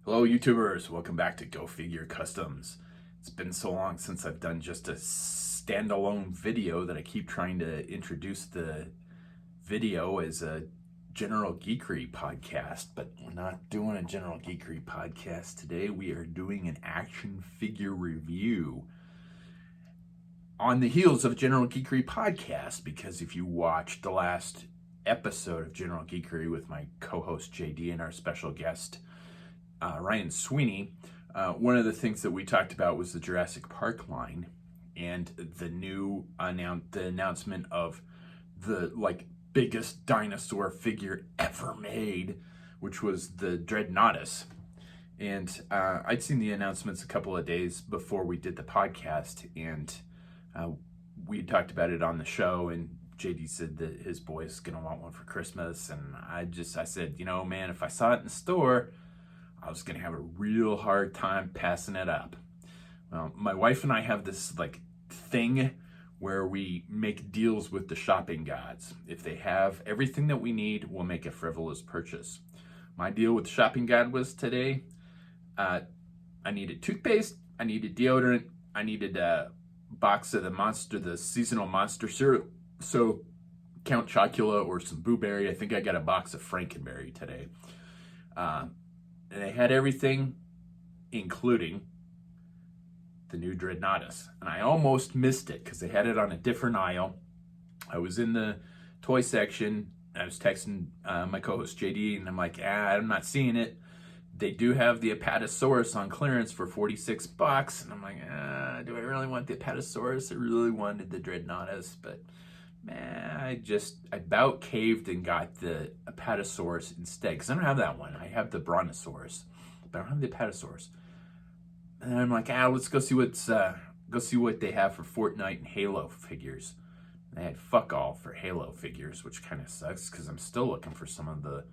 Hello YouTubers, welcome back to Go Figure Customs. It's been so long since I've done just a standalone video that I keep trying to introduce the video as a General Geekery podcast, but we're not doing a General Geekery podcast today. We are doing an action figure review on the heels of General Geekery podcast, because if you watched the last episode of General Geekery with my co-host JD and our special guest Ryan Sweeney, one of the things that we talked about was the Jurassic Park line and the announcement of the biggest dinosaur figure ever made, which was the Dreadnoughtus. And I'd seen the announcements a couple of days before we did the podcast, and we talked about it on the show, and JD said that his boy's gonna want one for Christmas, and I said, man, if I saw it in the store, I was gonna have a real hard time passing it up. Well, my wife and I have this thing where we make deals with the shopping gods. If they have everything that we need, we'll make a frivolous purchase. My deal with the shopping god was today, I needed toothpaste, I needed deodorant, I needed a box of the seasonal monster cereal. So Count Chocula or some Boo Berry. I think I got a box of Frankenberry today. And they had everything, including the new Dreadnoughtus. And I almost missed it because they had it on a different aisle. I was in the toy section. I was texting my co-host JD, and I'm like, I'm not seeing it. They do have the Apatosaurus on clearance for $46. And I'm like, do I really want the Apatosaurus? I really wanted the Dreadnoughtus, but man, I about caved and got the Apatosaurus instead, because I don't have that one. I have the Brontosaurus, but I don't have the Apatosaurus. And I'm like, let's go see what they have for Fortnite and Halo figures. And they had fuck all for Halo figures, which kind of sucks because I'm still looking for some of the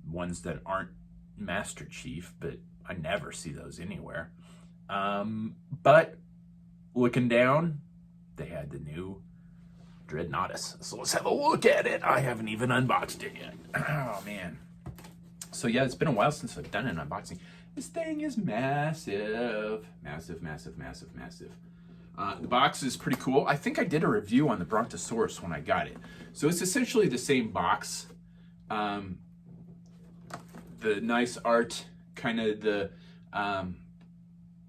ones that aren't Master Chief, but I never see those anywhere. But looking down, they had the new Dreadnoughtus. So let's have a look at it. I haven't even unboxed it yet. Oh man. So yeah, it's been a while since I've done an unboxing. This thing is massive. Massive, massive, massive, massive. The box is pretty cool. I think I did a review on the Brontosaurus when I got it. So it's essentially the same box. The nice art, kind of the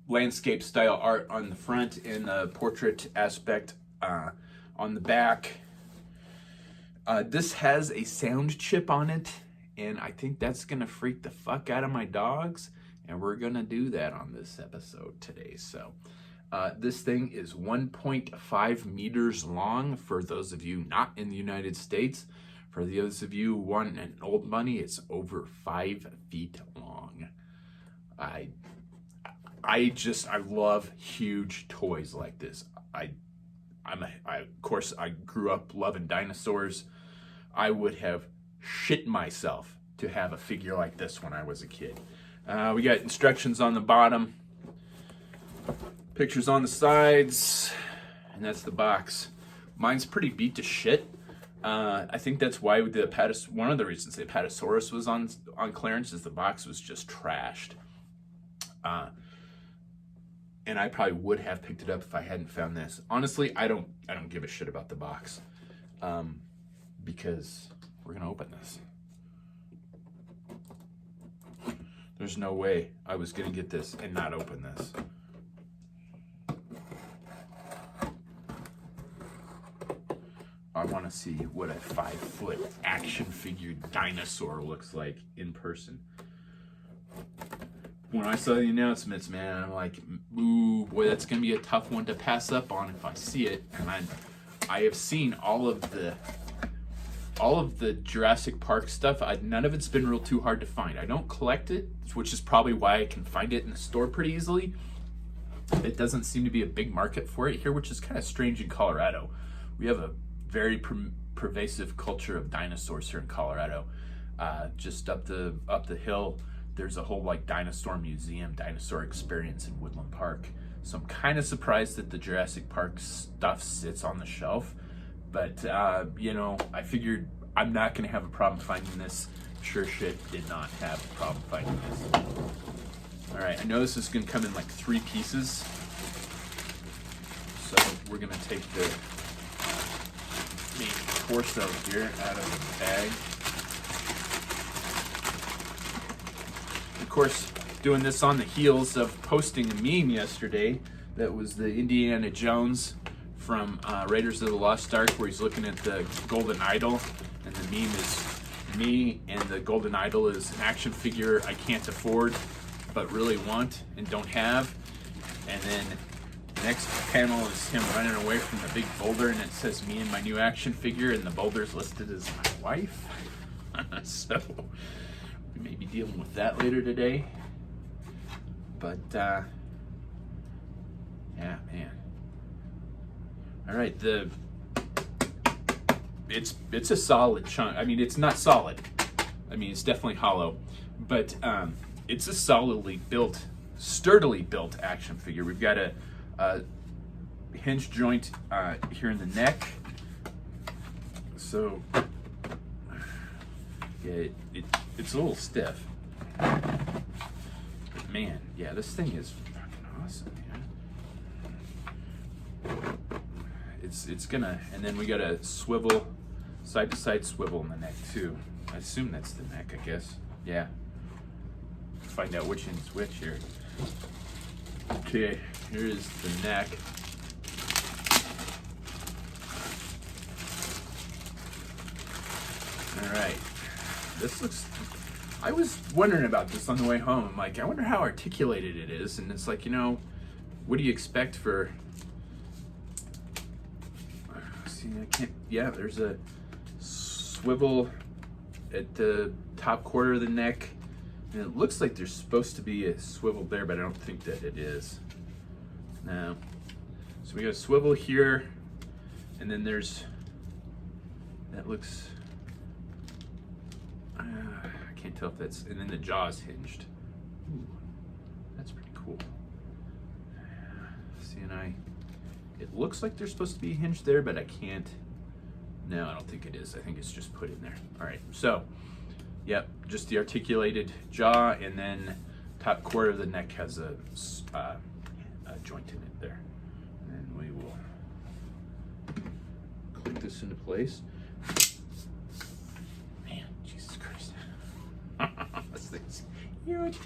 landscape style art on the front, and the portrait aspect on the back. This has a sound chip on it, and I think that's gonna freak the fuck out of my dogs, and we're gonna do that on this episode today. So this thing is 1.5 meters long for those of you not in the United States. For those of you who want an old money, it's over 5 feet long. I love huge toys like this. Of course, I grew up loving dinosaurs. I would have shit myself to have a figure like this when I was a kid. We got instructions on the bottom, pictures on the sides, and that's the box. Mine's pretty beat to shit. I think that's why one of the reasons the Apatosaurus was on clearance is the box was just trashed. And I probably would have picked it up if I hadn't found this. Honestly, I don't give a shit about the box, because we're gonna open this. There's no way I was gonna get this and not open this. I want to see what a 5-foot action figure dinosaur looks like in person. When I saw the announcements, man, I'm like, ooh, boy, that's gonna be a tough one to pass up on if I see it. And I have seen all of the Jurassic Park stuff. None of it's been real too hard to find. I don't collect it, which is probably why I can find it in the store pretty easily. It doesn't seem to be a big market for it here, which is kind of strange in Colorado. We have a very pervasive culture of dinosaurs here in Colorado. Just up the hill, there's a whole dinosaur museum, dinosaur experience in Woodland Park. So I'm kind of surprised that the Jurassic Park stuff sits on the shelf. But, I figured I'm not going to have a problem finding this. Sure shit did not have a problem finding this. right, I know this is going to come in like 3 pieces. So we're going to take the main torso here out of the bag. Of course, doing this on the heels of posting a meme yesterday that was the Indiana Jones from Raiders of the Lost Ark, where he's looking at the golden idol, and the meme is me, and the golden idol is an action figure I can't afford but really want and don't have. And then the next panel is him running away from the big boulder, and it says me and my new action figure, and the boulder's listed as my wife. So we may be dealing with that later today. But yeah, man. All right, it's a solid chunk. I mean, it's not solid. I mean, it's definitely hollow, but it's a solidly built, sturdily built action figure. We've got a hinge joint here in the neck. So yeah, it's a little stiff. But man, yeah, this thing is fucking awesome, man. It's gonna, and then we got a swivel, side to side swivel in the neck too. I assume that's the neck, I guess. Yeah. Find out which is which here. Okay, here is the neck. All right, this looks, I was wondering about this on the way home. I'm like, I wonder how articulated it is. And it's like, you know, what do you expect for, see, I can't, yeah, there's a swivel at the top quarter of the neck. And it looks like there's supposed to be a swivel there, but I don't think that it is. No. So we got a swivel here, and then there's, that looks, I can't tell if that's, and then the jaw's hinged. Ooh, that's pretty cool. See, and it looks like they're supposed to be hinged there, but I can't, no, I don't think it is. I think it's just put in there. All right, so, yep, just the articulated jaw, and then top quarter of the neck has a joint in it there. And we will click this into place. Man, Jesus Christ. This thing's huge.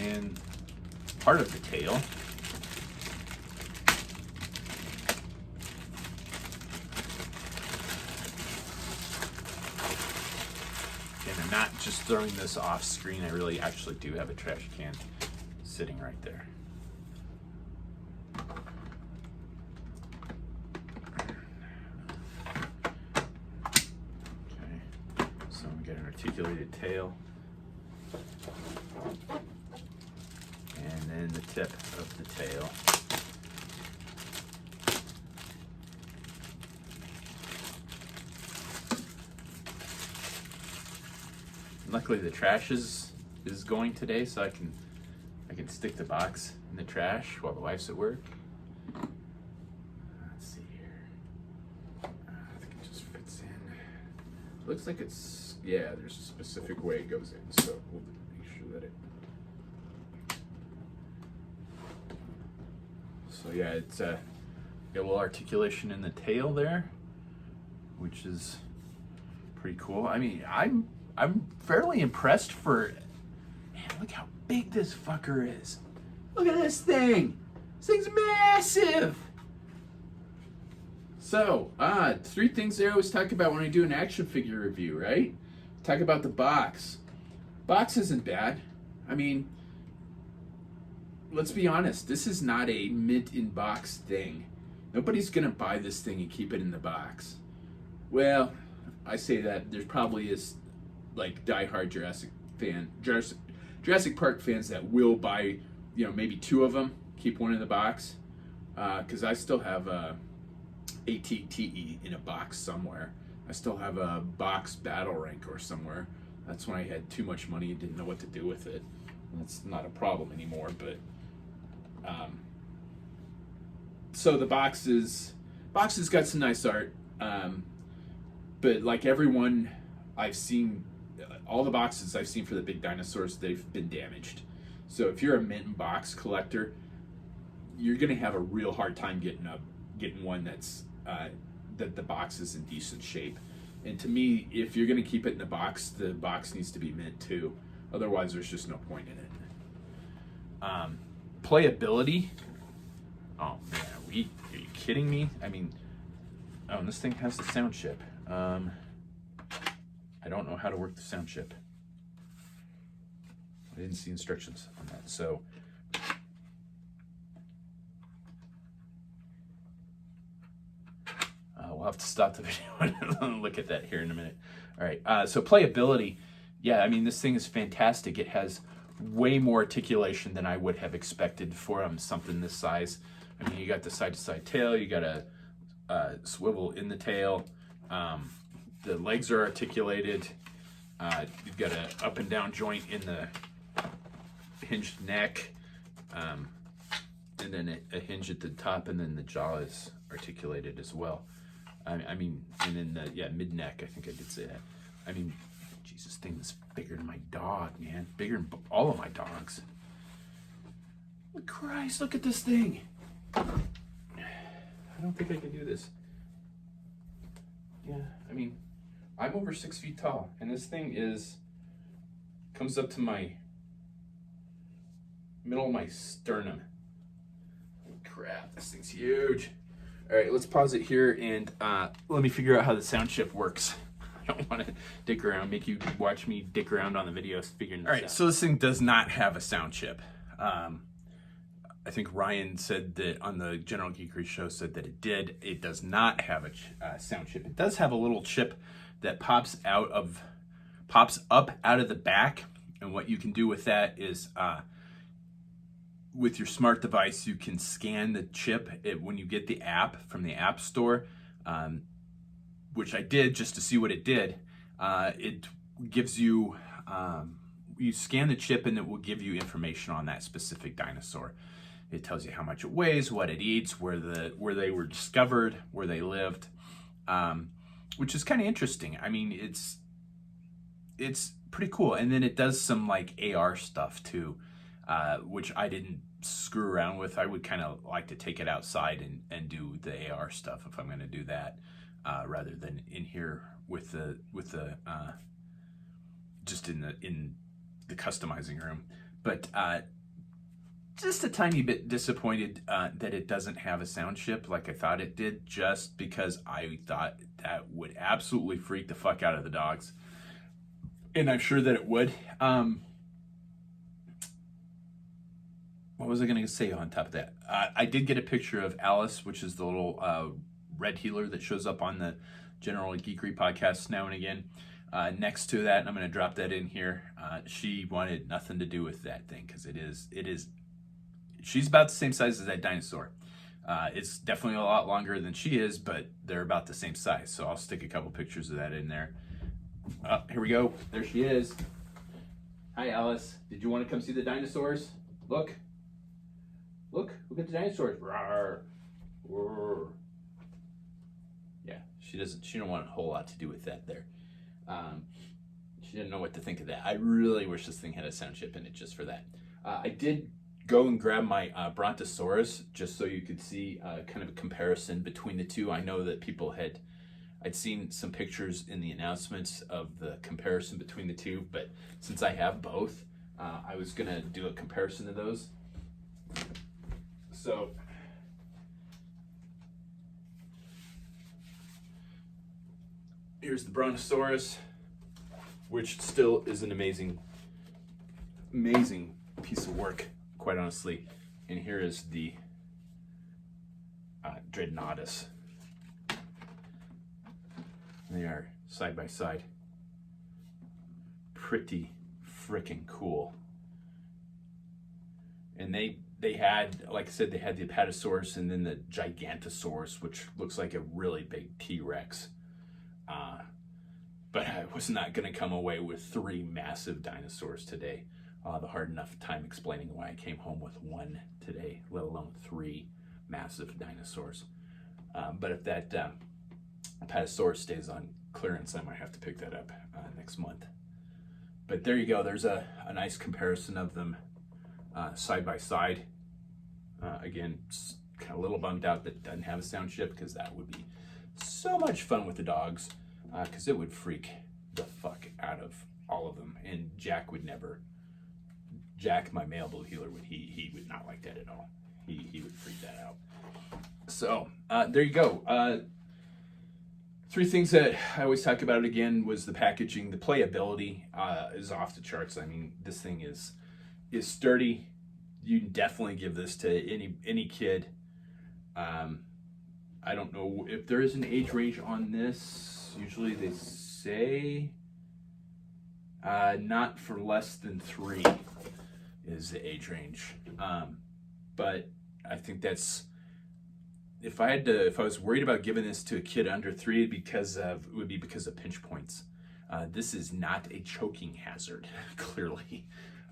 And part of the tail. And I'm not just throwing this off screen. I really actually do have a trash can sitting right there. Okay, so we got an articulated tail. And then the tip of the tail. Luckily the trash is going today, so I can stick the box in the trash while the wife's at work. Let's see here. I think it just fits in. Looks like it's, yeah, there's a specific way it goes in, so we'll make sure that it. So yeah, it's got a little articulation in the tail there, which is pretty cool. I mean, I'm fairly impressed for, man, look how big this fucker is. Look at this thing. This thing's massive. So, 3 things I always talk about when I do an action figure review, right? Talk about the box. Box isn't bad. I mean, let's be honest, this is not a mint in box thing. Nobody's gonna buy this thing and keep it in the box. Well, I say that there's probably is like diehard Jurassic Park fans that will buy, you know, maybe 2 of them, keep one in the box, because I still have a ATTE in a box somewhere. I still have a box battle rank or somewhere. That's when I had too much money and didn't know what to do with it. That's not a problem anymore, but so the boxes got some nice art, but like everyone I've seen all the boxes I've seen for the big dinosaurs, they've been damaged. So if you're a mint and box collector, you're gonna have a real hard time getting one that's that the box is in decent shape. And to me, if you're gonna keep it in the box needs to be mint too. Otherwise, there's just no point in it. Playability. Oh man, are you kidding me? I mean, oh, and this thing has the sound chip. I don't know how to work the sound chip. I didn't see instructions on that, so. We'll have to stop the video and look at that here in a minute. All right, so playability. Yeah, I mean, this thing is fantastic. It has way more articulation than I would have expected for something this size. I mean, you got the side-to-side tail, you got a swivel in the tail, the legs are articulated, you've got an up and down joint in the hinged neck, and then a hinge at the top, and then the jaw is articulated as well. I mean, and then the mid neck, I think I did say that. I mean, Jesus, this thing is bigger than my dog, man. Bigger than all of my dogs. Oh, Christ, look at this thing. I don't think I can do this. Yeah, I mean, I'm over 6 feet tall, and this thing comes up to my middle of my sternum. Holy crap, this thing's huge. All right, let's pause it here and let me figure out how the sound chip works. I don't want to dick around, make you watch me dick around on the videos figuring this out. All right, so this thing does not have a sound chip. I think Ryan said that on the General Geekery show said that it did. It does not have a sound chip. It does have a little chip that pops up out of the back, and what you can do with that is with your smart device, you can scan the chip when you get the app from the App Store, which I did just to see what it did. It gives you, you scan the chip and it will give you information on that specific dinosaur. It tells you how much it weighs, what it eats, where they were discovered, where they lived, which is kind of interesting. I mean, it's pretty cool. And then it does some like AR stuff too, which I didn't screw around with. I would kind of like to take it outside and do the AR stuff if I'm going to do that, rather than in here with the just in the customizing room. But just a tiny bit disappointed that it doesn't have a sound chip like I thought it did, just because I thought that would absolutely freak the fuck out of the dogs. And I'm sure that it would. What was I going to say on top of that? I did get a picture of Alice, which is the little red heeler that shows up on the General Geekery podcast now and again. Next to that, and I'm going to drop that in here. She wanted nothing to do with that thing because it is. She's about the same size as that dinosaur. It's definitely a lot longer than she is, but they're about the same size. So I'll stick a couple pictures of that in there. Here we go. There she is. Hi, Alice. Did you want to come see the dinosaurs? Look at the dinosaurs. Rawr. Rawr. Yeah, she don't want a whole lot to do with that there. She didn't know what to think of that. I really wish this thing had a sound chip in it just for that. I did go and grab my Brontosaurus just so you could see kind of a comparison between the two. I know that I'd seen some pictures in the announcements of the comparison between the two, but since I have both, I was gonna do a comparison of those. So here's the Brontosaurus, which still is an amazing piece of work, quite honestly. And here is the Dreadnoughtus. They are side by side. Pretty freaking cool. And they had, like I said, they had the Apatosaurus and then the Gigantosaurus, which looks like a really big T-Rex. But I was not going to come away with 3 massive dinosaurs today. I'll have a hard enough time explaining why I came home with 1 today, let alone 3 massive dinosaurs. But if that Apatosaurus stays on clearance, I might have to pick that up next month. But there you go. There's a nice comparison of them side by side. Again, kind of a little bummed out that it doesn't have a sound chip, because that would be so much fun with the dogs, because it would freak the fuck out of all of them. And Jack would never. Jack, my male blue heeler, he would not like that at all. He would freak that out. So there you go. 3 things that I always talk about again was the packaging. The playability is off the charts. I mean, this thing is sturdy. You can definitely give this to any kid. I don't know if there is an age range on this. Usually they say not for less than 3 is the age range. But I think that's, if I was worried about giving this to a kid under 3, it would be because of pinch points. This is not a choking hazard, clearly.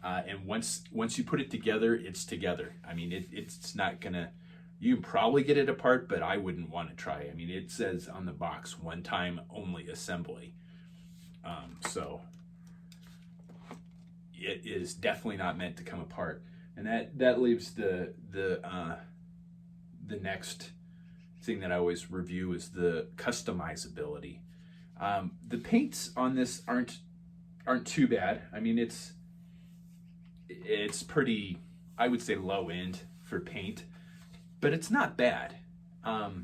And once you put it together, it's together. I mean, it's not gonna, you can probably get it apart, but I wouldn't want to try. I mean, it says on the box, 1 time only assembly. So it is definitely not meant to come apart. And that leaves the next thing that I always review is the customizability. The paints on this aren't too bad. I mean, it's pretty, I would say, low end for paint, but it's not bad. Of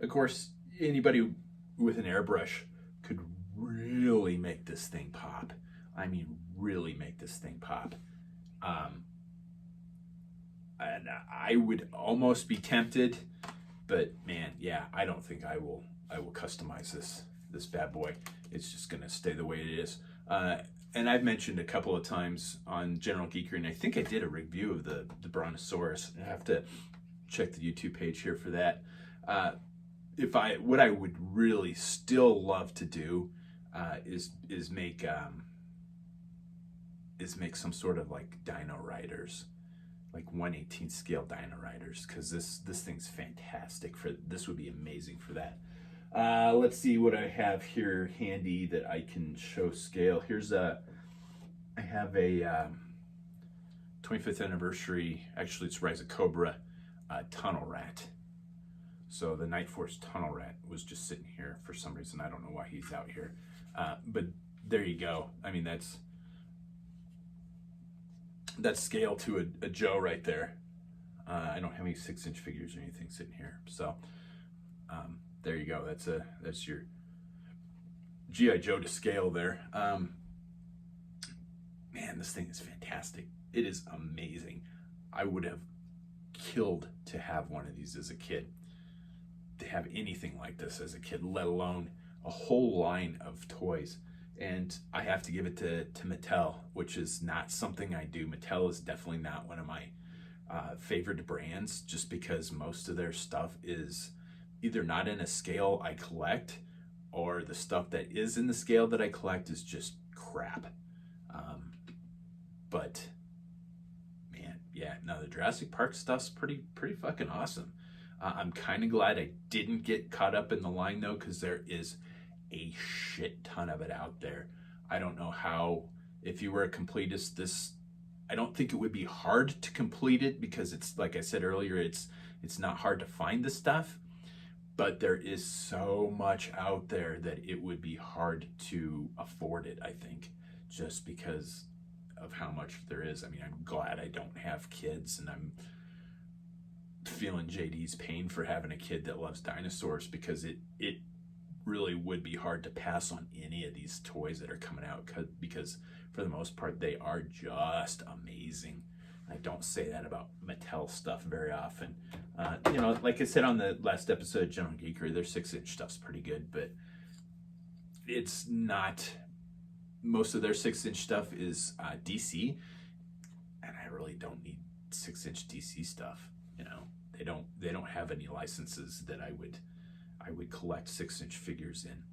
course, anybody with an airbrush could really make this thing pop. I mean, really make this thing pop. And I would almost be tempted, but man, yeah, I don't think I will customize this bad boy. It's just gonna stay the way it is. And I've mentioned a couple of times on General Geekery, and I think I did a review of the Brontosaurus. I have to check the YouTube page here for that. What I would really still love to do is make some sort of like dino riders, like 1/18 scale dino riders, because this thing's fantastic. This would be amazing for that. Let's see what I have here handy that I can show scale. I have a 25th anniversary, actually it's Rise of Cobra tunnel rat. So the Night Force tunnel rat was just sitting here for some reason. I don't know why he's out here. But there you go. I mean, that's scale to a Joe right there. I don't have any 6-inch figures or anything sitting here. So there you go. That's your G.I. Joe to scale there. Man, this thing is fantastic. It is amazing. I would have killed to have one of these as a kid. To have anything like this as a kid, let alone a whole line of toys. And I have to give it to Mattel, which is not something I do. Mattel is definitely not one of my favorite brands, just because most of their stuff is either not in a scale I collect, or the stuff that is in the scale that I collect is just crap. But man, yeah, no, the Jurassic Park stuff's pretty fucking awesome. I'm kind of glad I didn't get caught up in the line though, because there is a shit ton of it out there. I don't know how, if you were a completist, I don't think it would be hard to complete it, because it's, like I said earlier, it's not hard to find the stuff, but there is so much out there that it would be hard to afford it, I think, just because of how much there is. I mean, I'm glad I don't have kids, and I'm feeling JD's pain for having a kid that loves dinosaurs, because it really would be hard to pass on any of these toys that are coming out, because for the most part they are just amazing. I don't say that about Mattel stuff very often. You know, like I said on the last episode of General Geekery, their 6-inch stuff's pretty good, but it's not. Most of their 6-inch stuff is DC, and I really don't need 6-inch DC stuff. You know, they don't have any licenses that I would collect 6-inch figures in.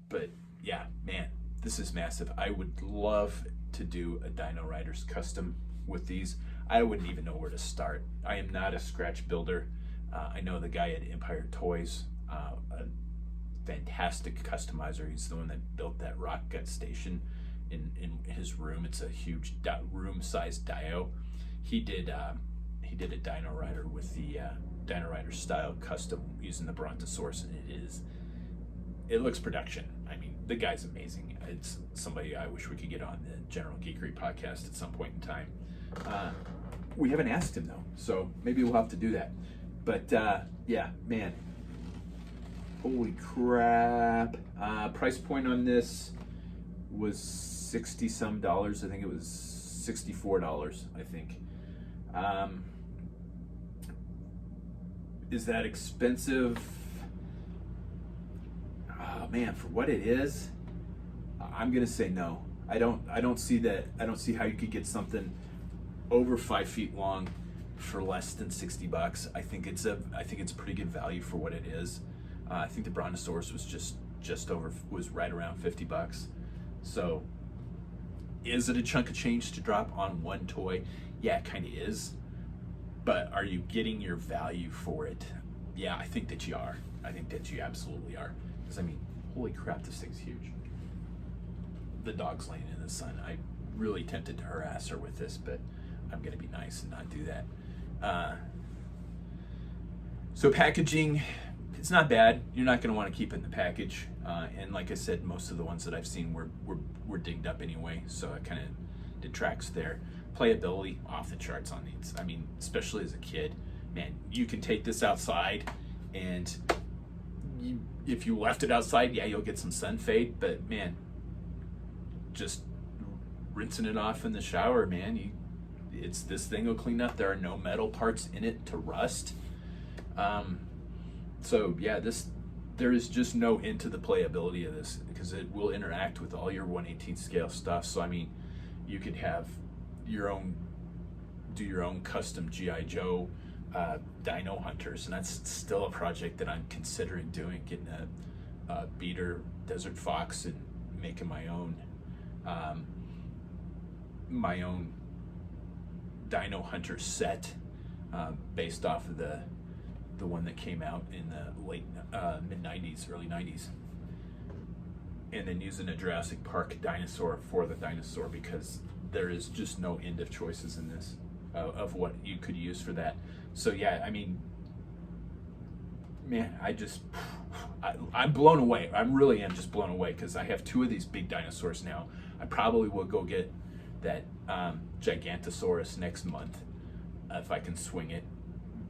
But yeah, man, this is massive. I would love to do a Dino Riders custom with these. I wouldn't even know where to start. I am not a scratch builder. I know the guy at Empire Toys, fantastic customizer. He's the one that built that rock gut station in his room. It's a huge room-sized dio. He did a Dino Rider with the Dino Rider style custom using the Brontosaurus, and it looks production. I mean, the guy's amazing. It's somebody I wish we could get on the General Geekery podcast at some point in time. We haven't asked him though, so maybe we'll have to do that. But yeah, man, holy crap! Price point on this was $60 some. I think it was $64. I think. Is that expensive? Oh man, for what it is, I'm gonna say no. I don't see that. I don't see how you could get something over 5 feet long for less than $60. I think it's a pretty good value for what it is. I think the Brontosaurus was was right around $50. So, is it a chunk of change to drop on one toy? Yeah, it kind of is. But are you getting your value for it? Yeah, I think that you are. I think that you absolutely are. Because I mean, holy crap, this thing's huge. The dog's laying in the sun. I'm really tempted to harass her with this, but I'm gonna be nice and not do that. So packaging, it's not bad. You're not gonna want to keep it in the package. And like I said, most of the ones that I've seen were dinged up anyway, so it kind of detracts there. Playability off the charts on these. I mean, especially as a kid, man, you can take this outside, and if you left it outside, yeah, you'll get some sun fade, but man, just rinsing it off in the shower, man, this thing will clean up. There are no metal parts in it to rust. So yeah, there is just no end to the playability of this, because it will interact with all your 1/18 scale stuff. So I mean, you could have do your own custom G.I. Joe dino hunters, and that's still a project that I'm considering doing, getting a beater desert fox and making my own dino hunter set based off of the one that came out in the late mid 90s, early 90s, and then using a Jurassic Park dinosaur for the dinosaur, because there is just no end of choices in this of what you could use for that. So yeah, I mean, man, I'm blown away. I really am just blown away, because I have 2 of these big dinosaurs now. I probably will go get that Gigantosaurus next month if I can swing it,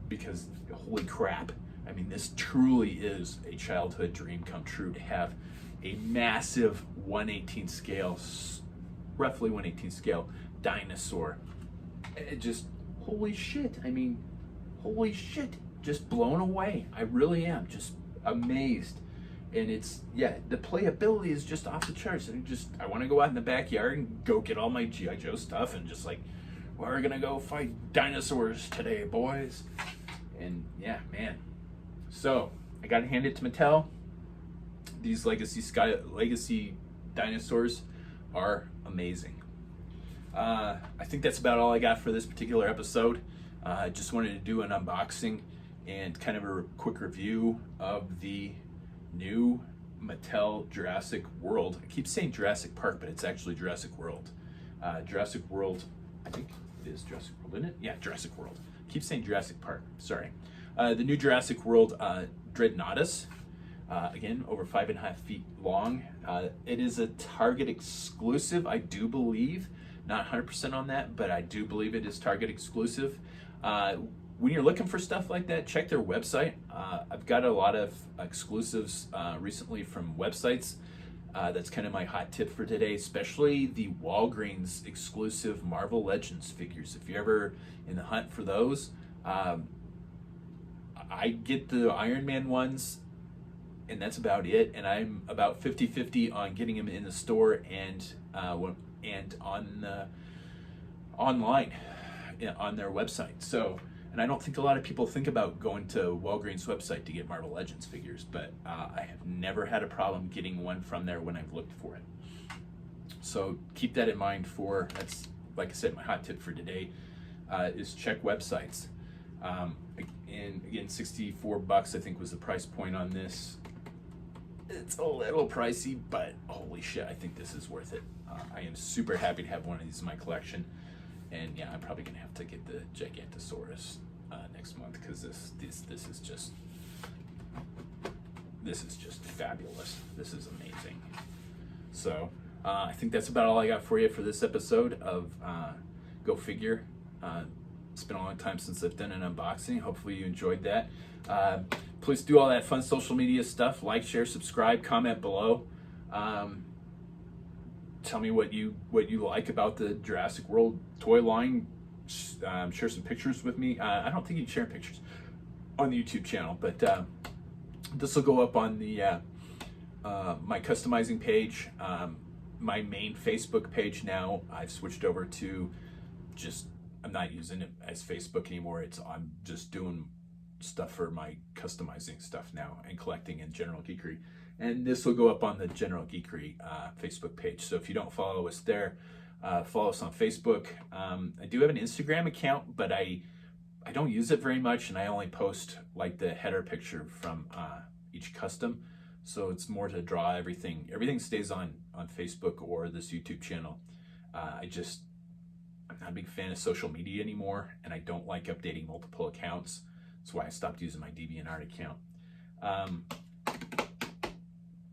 because holy crap, I mean, this truly is a childhood dream come true to have a massive 1/18 scale, roughly 1/18 scale dinosaur. It just, holy shit. I mean, holy shit. Just blown away. I really am just amazed. And it's, yeah, the playability is just off the charts. And I want to go out in the backyard and go get all my G.I. Joe stuff and just like, we're going to go fight dinosaurs today, boys. And yeah, man. So I got to hand it to Mattel. These legacy dinosaurs are amazing. I think that's about all I got for this particular episode. I just wanted to do an unboxing and kind of a quick review of the new Mattel Jurassic World. I keep saying Jurassic Park, but it's actually Jurassic World. Jurassic World, I think it is Jurassic World, isn't it? Yeah, Jurassic World. I keep saying Jurassic Park, sorry. The new Jurassic World Dreadnoughtus. Again, over 5.5 feet long. It is a Target exclusive, I do believe. Not 100% on that, but I do believe it is Target exclusive. When you're looking for stuff like that, check their website. I've got a lot of exclusives recently from websites. That's kind of my hot tip for today, especially the Walgreens exclusive Marvel Legends figures. If you're ever in the hunt for those, I get the Iron Man ones, and that's about it. And I'm about 50-50 on getting them in the store and on online on their website. So, and I don't think a lot of people think about going to Walgreens website to get Marvel Legends figures, but I have never had a problem getting one from there when I've looked for it. So keep that in mind that's, like I said, my hot tip for today is check websites. And again, $64 I think was the price point on this. It's a little pricey, but holy shit, I think this is worth it. I am super happy to have one of these in my collection. And yeah, I'm probably gonna have to get the Gigantosaurus next month, because this is just fabulous. This is amazing. So I think that's about all I got for you for this episode of Go Figure. It's been a long time since I've done an unboxing. Hopefully you enjoyed that. Please do all that fun social media stuff. Like, share, subscribe, comment below. Tell me what you like about the Jurassic World toy line. Share some pictures with me. I don't think you can share pictures on the YouTube channel, but this will go up on the my customizing page. My main Facebook page now, I've switched over to I'm not using it as Facebook anymore. I'm just doing stuff for my customizing stuff now and collecting in General Geekery. And this will go up on the General Geekery Facebook page. So if you don't follow us there, follow us on Facebook. I do have an Instagram account, but I don't use it very much, and I only post like the header picture from each custom. So it's more to draw everything. Everything stays on Facebook or this YouTube channel. I'm not a big fan of social media anymore, and I don't like updating multiple accounts. That's why I stopped using my DeviantArt account.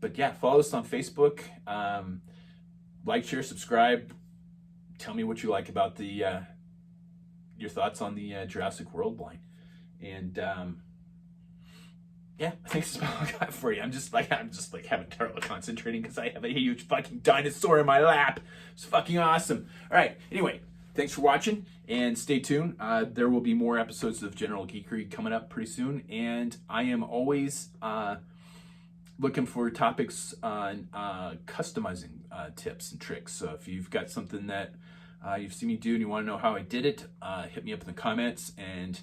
But yeah, follow us on Facebook. Like, share, subscribe. Tell me what you like about your thoughts on the Jurassic World line. And yeah, I think that's about all I got for you. I'm just having trouble concentrating because I have a huge fucking dinosaur in my lap. It's fucking awesome. All right. Anyway, thanks for watching, and stay tuned. There will be more episodes of General Geekery coming up pretty soon, and I am always looking for topics on customizing tips and tricks. So if you've got something that you've seen me do and you want to know how I did it, hit me up in the comments, and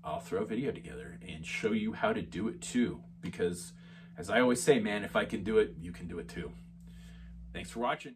I'll throw a video together and show you how to do it too. Because as I always say, man, if I can do it, you can do it too. Thanks for watching.